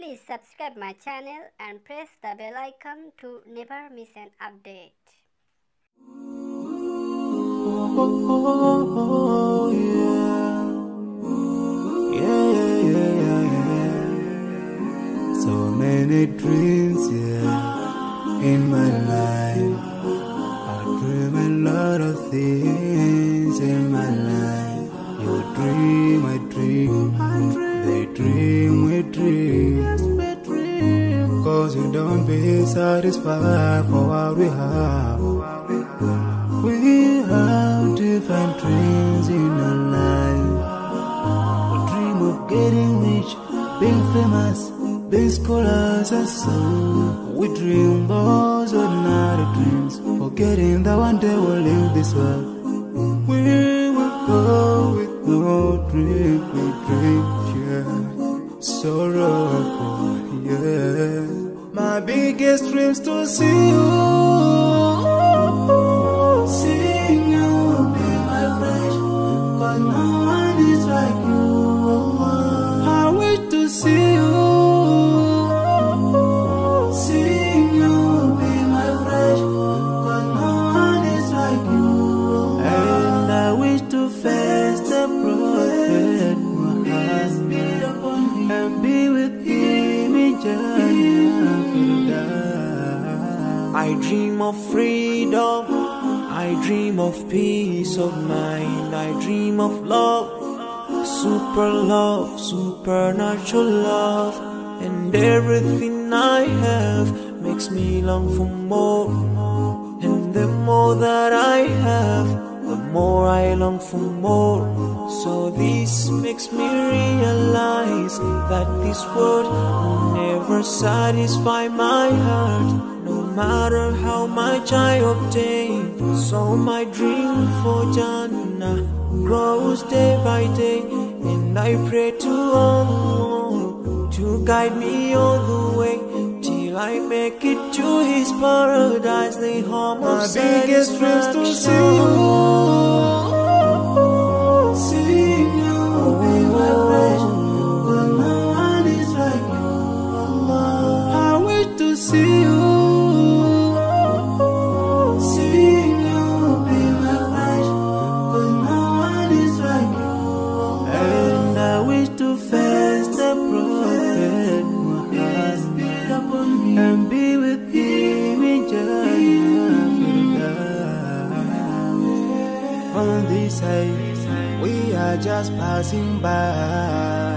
Please subscribe my channel and press the bell icon to never miss an update. So many dreams, in my life. I dream a lot of things in my life. You dream, I dream. They dream, we dream. Cause you don't be satisfied for what we have. We have different dreams in our life. We dream of getting rich, being famous, being scholars and so. We dream those ordinary dreams, forgetting that one day we'll leave this world. We will go with no dream, we dream, yeah. Sorrowful, yeah. My biggest dream's to see you. Seeing you will be my pleasure, cause no one is like you. I wish to see you. Seeing you will be my pleasure, cause no one is like you. And I wish to face the prophet Muhammad and be with him in Jannah. I dream of freedom, I dream of peace of mind, I dream of love, supernatural love, and everything I have makes me long for more. And the more that I have, the more I long for more. So this makes me realize that this world will never satisfy my heart, no matter how much I obtain. So my dream for Jannah grows day by day, and I pray to Allah to guide me all the way till I make it to His paradise, the home of satisfaction. My biggest dreams to see you. Seeing you will be my pleasure, but no one is like you. I wish to see you. Seeing you will be my pleasure, but no one is like you. And I wish to face the prophet Muhammad and be with him in Jannah. On this side, we are just passing by,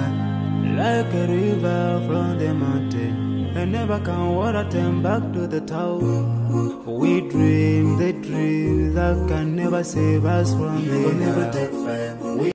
like a river from the mountain, and never can water turn back to the town. We dream the dream that can never save us from the never take fire.